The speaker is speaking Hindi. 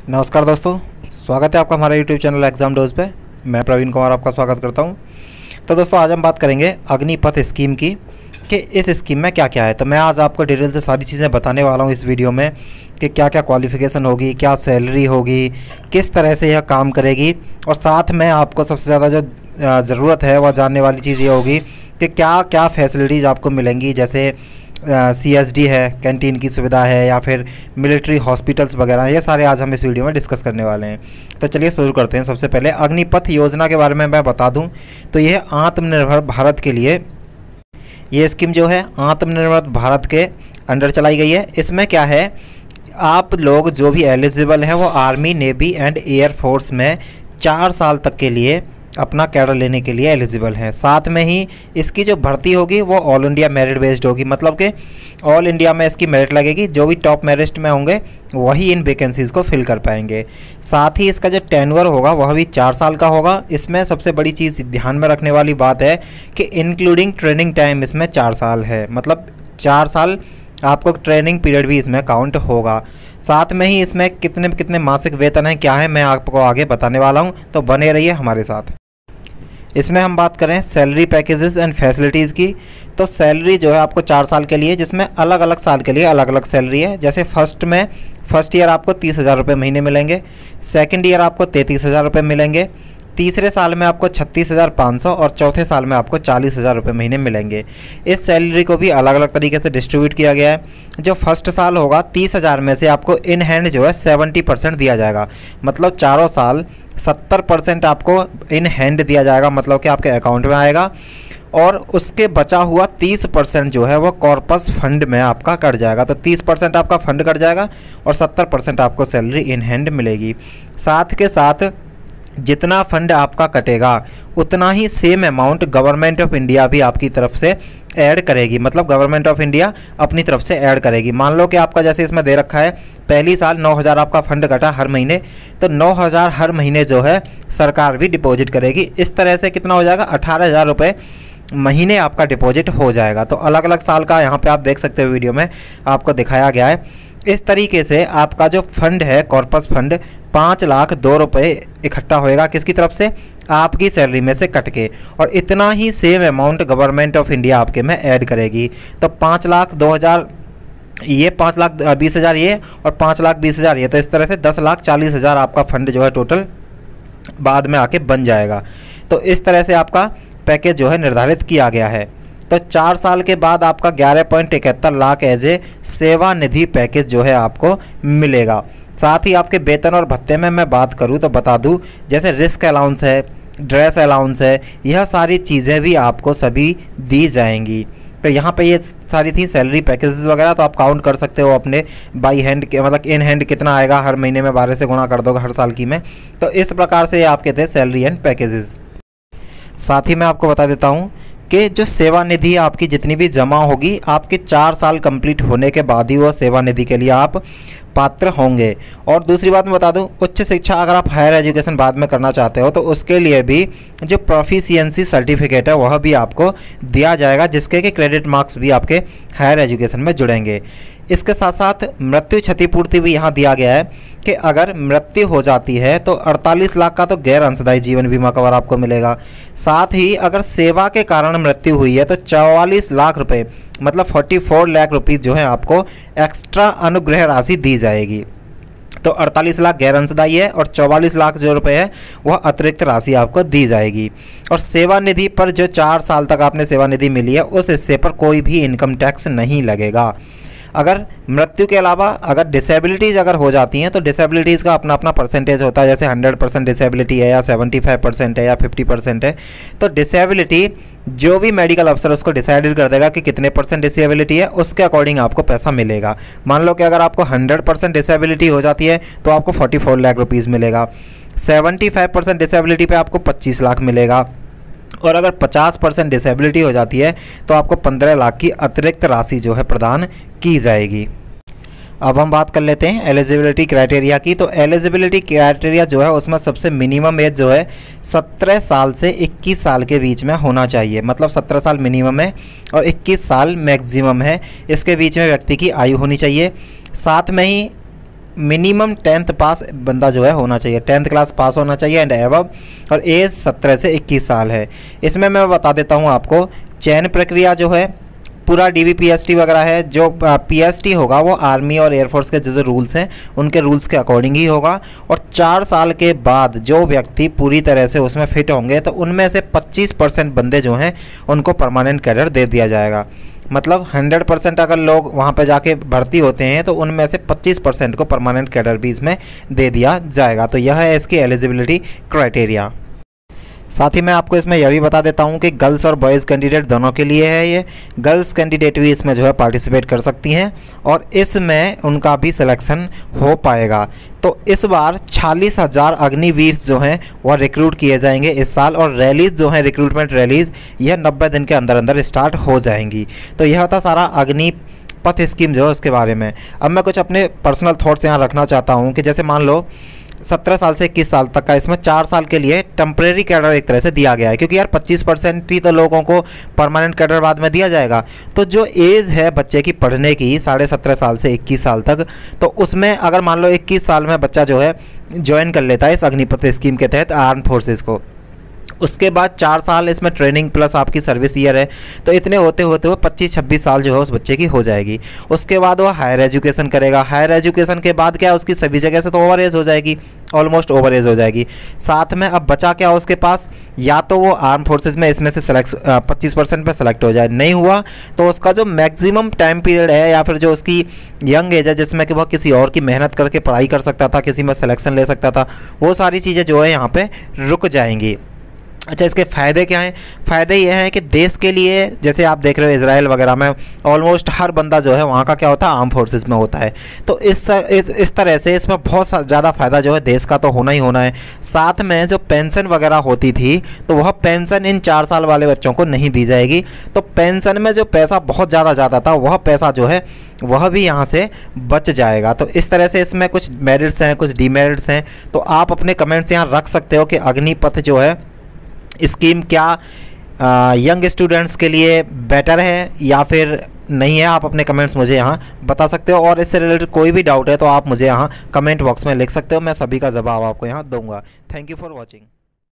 नमस्कार दोस्तों, स्वागत है आपका हमारे YouTube चैनल एग्ज़ाम डोज पे। मैं प्रवीण कुमार आपका स्वागत करता हूं। तो दोस्तों आज हम बात करेंगे अग्निपथ स्कीम की कि इस स्कीम में क्या क्या है। तो मैं आज आपको डिटेल से सारी चीज़ें बताने वाला हूं इस वीडियो में कि क्या क्या क्वालिफ़िकेशन होगी, क्या सैलरी होगी, किस तरह से यह काम करेगी, और साथ में आपको सबसे ज़्यादा जो ज़रूरत है वह जानने वाली चीज़ ये होगी कि क्या क्या फैसिलिटीज़ आपको मिलेंगी। जैसे CSD है, कैंटीन की सुविधा है, या फिर मिलिट्री हॉस्पिटल्स वगैरह, ये सारे आज हम इस वीडियो में डिस्कस करने वाले हैं। तो चलिए शुरू करते हैं। सबसे पहले अग्निपथ योजना के बारे में मैं बता दूं तो यह आत्मनिर्भर भारत के लिए, ये स्कीम जो है आत्मनिर्भर भारत के अंडर चलाई गई है। इसमें क्या है, आप लोग जो भी एलिजिबल हैं वो आर्मी, नेवी एंड एयरफोर्स में 4 साल तक के लिए अपना कैडर लेने के लिए एलिजिबल हैं। साथ में ही इसकी जो भर्ती होगी वो ऑल इंडिया मेरिट बेस्ड होगी, मतलब कि ऑल इंडिया में इसकी मेरिट लगेगी। जो भी टॉप मेरिट में होंगे वही इन वैकेंसीज़ को फिल कर पाएंगे। साथ ही इसका जो टेन्योर होगा वह भी 4 साल का होगा। इसमें सबसे बड़ी चीज़ ध्यान में रखने वाली बात है कि इंक्लूडिंग ट्रेनिंग टाइम इसमें 4 साल है, मतलब 4 साल आपको ट्रेनिंग पीरियड भी इसमें काउंट होगा। साथ में ही इसमें कितने कितने मासिक वेतन हैं, क्या है, मैं आपको आगे बताने वाला हूं, तो बने रहिए हमारे साथ। इसमें हम बात करें सैलरी पैकेजेस एंड फैसिलिटीज़ की, तो सैलरी जो है आपको 4 साल के लिए, जिसमें अलग अलग साल के लिए अलग अलग सैलरी है। जैसे फर्स्ट ईयर आपको 30,000 रुपये महीने मिलेंगे, सेकंड ईयर आपको 33,000 रुपये मिलेंगे, तीसरे साल में आपको 36,500 और चौथे साल में आपको 40,000 रुपये महीने मिलेंगे। इस सैलरी को भी अलग अलग तरीके से डिस्ट्रीब्यूट किया गया है। जो फर्स्ट साल होगा 30,000 में से आपको इन हैंड जो है 70% दिया जाएगा, मतलब चारों साल 70% आपको इन हैंड दिया जाएगा, मतलब कि आपके अकाउंट में आएगा। और उसके बचा हुआ 30% जो है वो कॉर्पस फंड में आपका कट जाएगा। तो 30% आपका फंड कट जाएगा और 70% आपको सैलरी इन हैंड मिलेगी। साथ के साथ जितना फंड आपका कटेगा उतना ही same amount government of India भी आपकी तरफ से ऐड करेगी, मतलब गवर्नमेंट ऑफ इंडिया अपनी तरफ से ऐड करेगी। मान लो कि आपका जैसे इसमें दे रखा है पहली साल 9,000 आपका फंड कटा हर महीने, तो 9,000 हर महीने जो है सरकार भी डिपॉजिट करेगी। इस तरह से कितना हो जाएगा, 18,000 रुपये महीने आपका डिपॉजिट हो जाएगा। तो अलग अलग साल का यहाँ पे आप देख सकते हो, वीडियो में आपको दिखाया गया है। इस तरीके से आपका जो फंड है कॉर्पस फंड 5,02,000 रुपये इकट्ठा होएगा, किसकी तरफ से, आपकी सैलरी में से कट के, और इतना ही same amount government of India आपके में ऐड करेगी। तो 5,02,000 ये, 5,20,000 ये, और 5,20,000 ये, तो इस तरह से 10,40,000 आपका फंड जो है टोटल बाद में आके बन जाएगा। तो इस तरह से आपका पैकेज जो है निर्धारित किया गया है। तो 4 साल के बाद आपका 11.71 लाख एज ए सेवा निधि पैकेज जो है आपको मिलेगा। साथ ही आपके वेतन और भत्ते में मैं बात करूं तो बता दूं, जैसे रिस्क अलाउंस है, ड्रेस अलाउंस है, यह सारी चीज़ें भी आपको सभी दी जाएंगी। तो यहाँ पे ये सारी थी सैलरी पैकेजेस वगैरह, तो आप काउंट कर सकते हो अपने बाई हैंड के, मतलब इन हैंड कितना आएगा हर महीने में, 12 से गुणा कर दोगे हर साल की में। तो इस प्रकार से ये आपके थे सैलरी एंड पैकेजेस। साथ ही मैं आपको बता देता हूँ कि जो सेवा निधि आपकी जितनी भी जमा होगी, आपके 4 साल कंप्लीट होने के बाद ही वो सेवा निधि के लिए आप पात्र होंगे। और दूसरी बात मैं बता दूं, उच्च शिक्षा अगर आप हायर एजुकेशन बाद में करना चाहते हो तो उसके लिए भी जो प्रोफिशिएंसी सर्टिफिकेट है वह भी आपको दिया जाएगा, जिसके कि क्रेडिट मार्क्स भी आपके हायर एजुकेशन में जुड़ेंगे। इसके साथ साथ मृत्यु क्षतिपूर्ति भी यहाँ दिया गया है कि अगर मृत्यु हो जाती है तो 48 लाख का तो गैर अंशदायी जीवन बीमा कवर आपको मिलेगा। साथ ही अगर सेवा के कारण मृत्यु हुई है तो 44 लाख रुपए, मतलब 44 लाख रुपीज़ जो है आपको एक्स्ट्रा अनुग्रह राशि दी जाएगी। तो 48 लाख गैर अंशदायी है और 44 लाख जो रुपए है वह अतिरिक्त राशि आपको दी जाएगी। और सेवा निधि पर जो 4 साल तक आपने सेवा निधि मिली है उस हिस्से पर कोई भी इनकम टैक्स नहीं लगेगा। अगर मृत्यु के अलावा अगर डिसेबिलिटीज़ अगर हो जाती हैं तो डिसेबिलिटीज़ का अपना अपना परसेंटेज होता है, जैसे 100% डिसेबिलिटी है, या 75% है, या 50% है। तो डिसेबिलिटी जो भी मेडिकल अफसर उसको डिसाइड कर देगा कि कितने % डिसेबिलिटी है, उसके अकॉर्डिंग आपको पैसा मिलेगा। मान लो कि अगर आपको 100% डिसेबिलिटी हो जाती है तो आपको 44 लाख रुपीज़ मिलेगा, 75% डिसेबिलिटी पे आपको 25 लाख मिलेगा, और अगर 50% डिसेबिलिटी हो जाती है तो आपको 15 लाख की अतिरिक्त राशि जो है प्रदान की जाएगी। अब हम बात कर लेते हैं एलिजिबिलिटी क्राइटेरिया की। तो एलिजिबिलिटी क्राइटेरिया जो है उसमें सबसे मिनिमम एज जो है 17 साल से 21 साल के बीच में होना चाहिए, मतलब 17 साल मिनिमम है और 21 साल मैक्सिमम है, इसके बीच में व्यक्ति की आयु होनी चाहिए। साथ में ही मिनिमम 10th पास बंदा जो है होना चाहिए, 10th क्लास पास होना चाहिए एंड एबव, और एज 17 से 21 साल है। इसमें मैं बता देता हूँ आपको, चयन प्रक्रिया जो है पूरा DVPST वगैरह है। जो PST होगा वो आर्मी और एयरफोर्स के जो रूल्स हैं उनके रूल्स के अकॉर्डिंग ही होगा। और 4 साल के बाद जो व्यक्ति पूरी तरह से उसमें फिट होंगे तो उनमें से 25% बंदे जो हैं उनको परमानेंट कैडर दे दिया जाएगा। मतलब 100% अगर लोग वहाँ पे जाके भर्ती होते हैं तो उनमें से 25% को परमानेंट कैडर भी इसमें दे दिया जाएगा। तो यह है इसकी एलिजिबिलिटी क्राइटेरिया। साथ ही मैं आपको इसमें यह भी बता देता हूँ कि गर्ल्स और बॉयज़ कैंडिडेट दोनों के लिए है ये। गर्ल्स कैंडिडेट भी इसमें जो है पार्टिसिपेट कर सकती हैं और इसमें उनका भी सिलेक्शन हो पाएगा। तो इस बार 46,000 अग्निवीर जो हैं वह रिक्रूट किए जाएंगे इस साल, और रैलीज़ जो हैं, रिक्रूटमेंट रैलीज़, यह 90 दिन के अंदर अंदर स्टार्ट हो जाएंगी। तो यह था सारा अग्निपथ स्कीम जो है उसके बारे में। अब मैं कुछ अपने पर्सनल थॉट्स यहाँ रखना चाहता हूँ कि जैसे मान लो 17 साल से 21 साल तक का इसमें 4 साल के लिए टेम्परेरी कैडर एक तरह से दिया गया है, क्योंकि यार 25% ही तो लोगों को परमानेंट कैडर बाद में दिया जाएगा। तो जो एज है बच्चे की पढ़ने की 17.5 साल से 21 साल तक, तो उसमें अगर मान लो 21 साल में बच्चा जो है ज्वाइन कर लेता है इस अग्निपथ स्कीम के तहत आर्म फोर्सेस को, उसके बाद 4 साल इसमें ट्रेनिंग प्लस आपकी सर्विस ईयर है, तो इतने होते होते वो 25-26 साल जो है उस बच्चे की हो जाएगी। उसके बाद वो हायर एजुकेशन करेगा। हायर एजुकेशन के बाद क्या है, उसकी सभी जगह से तो ओवर एज हो जाएगी, ऑलमोस्ट ओवर एज हो जाएगी। साथ में अब बचा क्या उसके पास, या तो वो आर्म फोर्सेस में इसमें से 25% पे सेलेक्ट हो जाए, नहीं हुआ तो उसका जो मैक्सिमम टाइम पीरियड है या फिर जो उसकी यंग एज है जिसमें कि वह किसी और की मेहनत करके पढ़ाई कर सकता था, किसी में सिलेक्शन ले सकता था, वो सारी चीज़ें जो है यहाँ पे रुक जाएंगी। अच्छा, इसके फ़ायदे क्या हैं? फ़ायदे ये हैं कि देश के लिए, जैसे आप देख रहे हो इजराइल वगैरह में ऑलमोस्ट हर बंदा जो है वहाँ का क्या होता है, आर्म फोर्सेस में होता है। तो इस तरह से इसमें बहुत ज़्यादा फ़ायदा जो है देश का तो होना ही होना है। साथ में जो पेंशन वगैरह होती थी तो वह पेंशन इन 4 साल वाले बच्चों को नहीं दी जाएगी। तो पेंशन में जो पैसा बहुत ज़्यादा जाता था वह पैसा जो है वह भी यहाँ से बच जाएगा। तो इस तरह से इसमें कुछ मेरिट्स हैं, कुछ डीमेरिट्स हैं। तो आप अपने कमेंट्स यहाँ रख सकते हो कि अग्निपथ जो है स्कीम क्या यंग स्टूडेंट्स के लिए बेटर है या फिर नहीं है। आप अपने कमेंट्स मुझे यहाँ बता सकते हो, और इससे रिलेटेड कोई भी डाउट है तो आप मुझे यहाँ कमेंट बॉक्स में लिख सकते हो। मैं सभी का जवाब आपको यहाँ दूंगा। Thank you for watching.